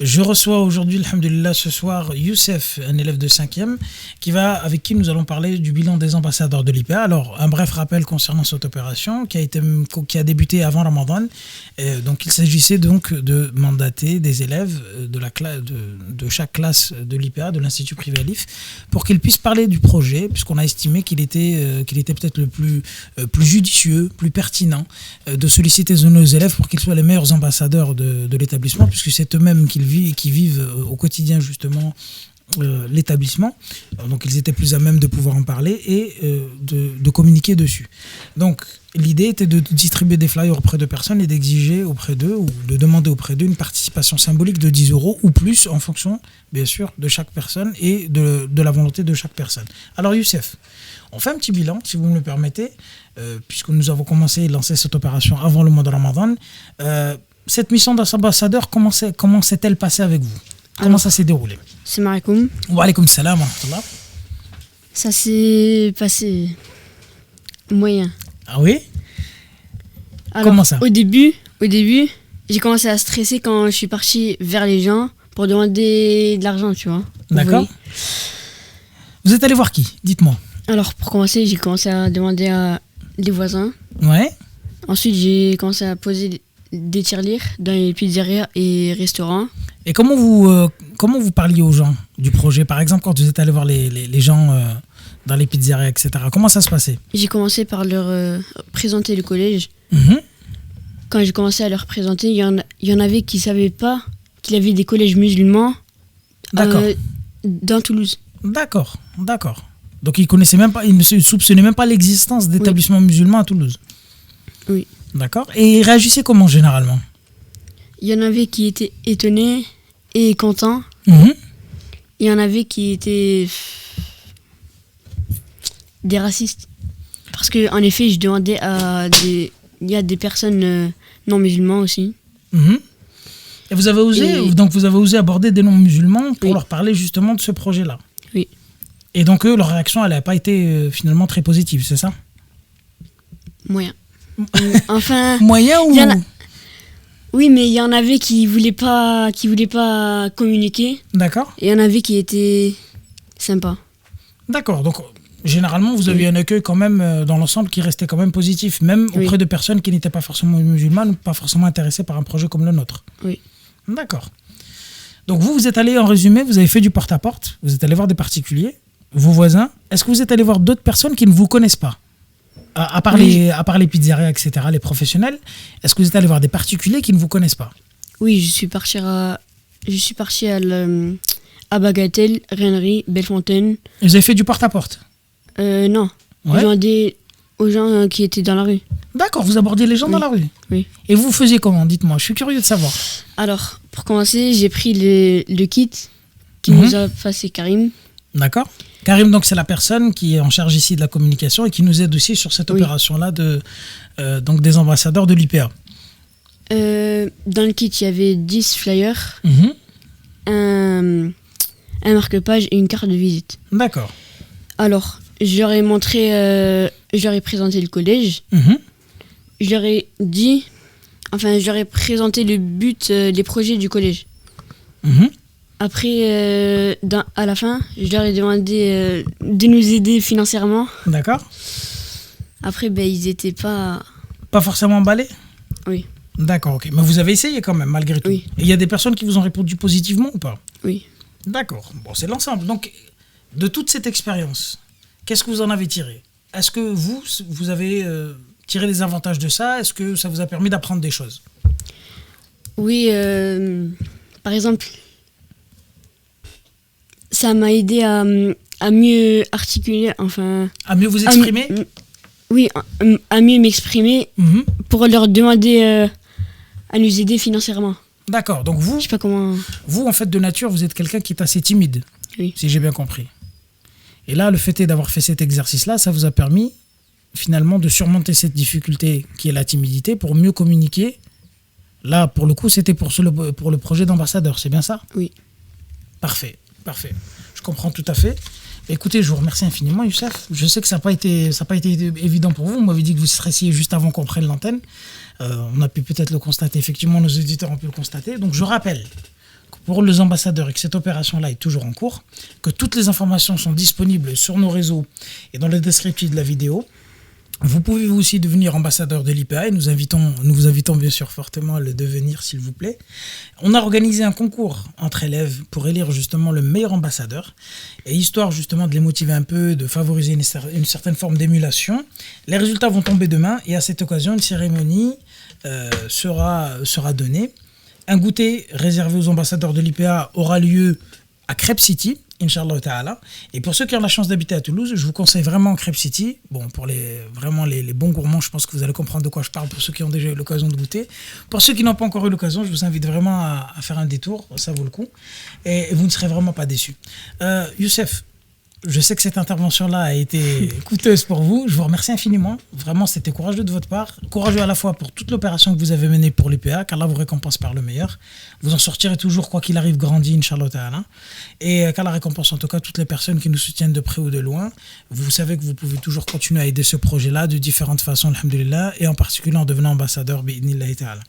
Je reçois aujourd'hui, alhamdoulilah, ce soir, Youssef, un élève de 5e, avec qui nous allons parler du bilan des ambassadeurs de l'IPA. Alors, un bref rappel concernant cette opération qui a débuté avant Ramadan. Donc, il s'agissait donc de mandater des élèves de chaque classe de l'IPA, de l'Institut privé Alif, pour qu'ils puissent parler du projet, puisqu'on a estimé qu'il était peut-être le plus judicieux, plus pertinent de solliciter nos élèves pour qu'ils soient les meilleurs ambassadeurs de l'établissement, puisque c'est eux-mêmes qui vivent au quotidien justement l'établissement. Donc ils étaient plus à même de pouvoir en parler et de communiquer dessus. Donc l'idée était de distribuer des flyers auprès de personnes et d'exiger auprès d'eux ou de demander auprès d'eux une participation symbolique de 10 € ou plus en fonction bien sûr de chaque personne et de la volonté de chaque personne. Alors Youssef, on fait un petit bilan si vous me le permettez, puisque nous avons commencé et lancé cette opération avant le mois de Ramadan. Cette mission d'ambassadeur, comment s'est-elle passée avec vous? Comment ça s'est déroulé? Salam alaikum. Wa alaikum salam wa rahmatullah. Ça s'est passé moyen. Ah oui? Alors, comment ça? Au début, j'ai commencé à stresser quand je suis partie vers les gens pour demander de l'argent, tu vois. D'accord. Vous êtes allé voir qui? Dites-moi. Alors, pour commencer, j'ai commencé à demander à des voisins. Ouais. Ensuite, j'ai commencé à poser des tirelires dans les pizzerias et restaurants. Et comment vous parliez aux gens du projet? Par exemple, quand vous êtes allé voir les gens dans les pizzerias, etc. Comment ça se passait? J'ai commencé par leur présenter le collège. Quand j'ai commencé à leur présenter, il y en avait qui ne savaient pas qu'il y avait des collèges musulmans dans Toulouse. D'accord. Donc ils ne soupçonnaient même pas l'existence d'établissements musulmans à Toulouse. Oui. D'accord. Et ils réagissaient comment généralement? Il y en avait qui étaient étonnés et contents. Il y en avait qui étaient des racistes. Parce qu'en effet, je demandais il y a des personnes non musulmanes aussi. Et vous avez osé aborder des non musulmans pour leur parler justement de ce projet-là. Oui. Et donc eux, leur réaction, elle n'a pas été finalement très positive, c'est ça? Moyen. Enfin. Moyen ou? Oui, mais il y en avait qui voulaient pas communiquer. D'accord. Et il y en avait qui étaient sympas. D'accord. Donc généralement, vous avez un accueil quand même dans l'ensemble qui restait quand même positif, même auprès de personnes qui n'étaient pas forcément musulmanes ou pas forcément intéressées par un projet comme le nôtre. Oui. D'accord. Donc vous êtes allé, en résumé, vous avez fait du porte-à-porte, vous êtes allé voir des particuliers, vos voisins. Est-ce que vous êtes allé voir d'autres personnes qui ne vous connaissent pas? À part les pizzerias, etc., les professionnels, est-ce que vous êtes allé voir des particuliers qui ne vous connaissent pas? Oui, je suis parti à Bagatelle, Rennery, Bellefontaine. Et vous avez fait du porte-à-porte? Non. Ouais. J'ai demandé aux gens qui étaient dans la rue. D'accord, vous abordiez les gens dans la rue? Oui. Et vous faisiez comment? Dites-moi, je suis curieux de savoir. Alors, pour commencer, j'ai pris le kit qui nous a passé Karim. D'accord. Karim, donc, c'est la personne qui est en charge ici de la communication et qui nous aide aussi sur cette opération-là donc des ambassadeurs de l'IPA. Dans le kit, il y avait 10 flyers, un marque-page et une carte de visite. D'accord. Alors, je leur ai présenté le collège. Je leur ai présenté le but, les projets du collège. Après, à la fin, je leur ai demandé de nous aider financièrement. D'accord. Après, ils n'étaient pas... Pas forcément emballés? Oui. D'accord, ok. Mais vous avez essayé quand même, malgré tout. Oui. Et il y a des personnes qui vous ont répondu positivement ou pas? Oui. D'accord. Bon, c'est l'ensemble. Donc, de toute cette expérience, qu'est-ce que vous en avez tiré? Est-ce que vous avez tiré des avantages de ça? Est-ce que ça vous a permis d'apprendre des choses? Oui, par exemple... Ça m'a aidé à mieux articuler, enfin... À mieux vous exprimer? Oui, à mieux m'exprimer pour leur demander à nous aider financièrement. D'accord, donc vous... Je sais pas comment... Vous, en fait, de nature, vous êtes quelqu'un qui est assez timide, si j'ai bien compris. Et là, le fait est d'avoir fait cet exercice-là, ça vous a permis, finalement, de surmonter cette difficulté qui est la timidité pour mieux communiquer. Là, pour le coup, c'était pour le projet d'ambassadeur, c'est bien ça? Oui. Parfait. Je comprends tout à fait. Écoutez, je vous remercie infiniment, Youssef. Je sais que ça n'a pas été évident pour vous. Vous m'avez dit que vous stressiez juste avant qu'on prenne l'antenne. On a pu peut-être le constater. Effectivement, nos auditeurs ont pu le constater. Donc, je rappelle pour les ambassadeurs et que cette opération-là est toujours en cours, que toutes les informations sont disponibles sur nos réseaux et dans le descriptif de la vidéo. Vous pouvez vous aussi devenir ambassadeur de l'IPA et nous vous invitons bien sûr fortement à le devenir s'il vous plaît. On a organisé un concours entre élèves pour élire justement le meilleur ambassadeur et histoire justement de les motiver un peu, de favoriser une certaine forme d'émulation. Les résultats vont tomber demain et à cette occasion une cérémonie sera donnée. Un goûter réservé aux ambassadeurs de l'IPA aura lieu à Crêpe City, Inch'Allah Ta'ala. Et pour ceux qui ont la chance d'habiter à Toulouse, je vous conseille vraiment Crêpe City. Bon, pour les bons gourmands, je pense que vous allez comprendre de quoi je parle pour ceux qui ont déjà eu l'occasion de goûter. Pour ceux qui n'ont pas encore eu l'occasion, je vous invite vraiment à faire un détour, ça vaut le coup. Et vous ne serez vraiment pas déçus. Youssef, je sais que cette intervention-là a été coûteuse pour vous. Je vous remercie infiniment. Vraiment, c'était courageux de votre part. Courageux à la fois pour toute l'opération que vous avez menée pour l'IPA, qu'Allah vous récompense par le meilleur. Vous en sortirez toujours, quoi qu'il arrive, grandi, Inch'Allah Ta'ala. Et qu'Allah récompense en tout cas toutes les personnes qui nous soutiennent de près ou de loin. Vous savez que vous pouvez toujours continuer à aider ce projet-là de différentes façons, alhamdoulilah, et en particulier en devenant ambassadeur, bi'idhnillahi ta'ala.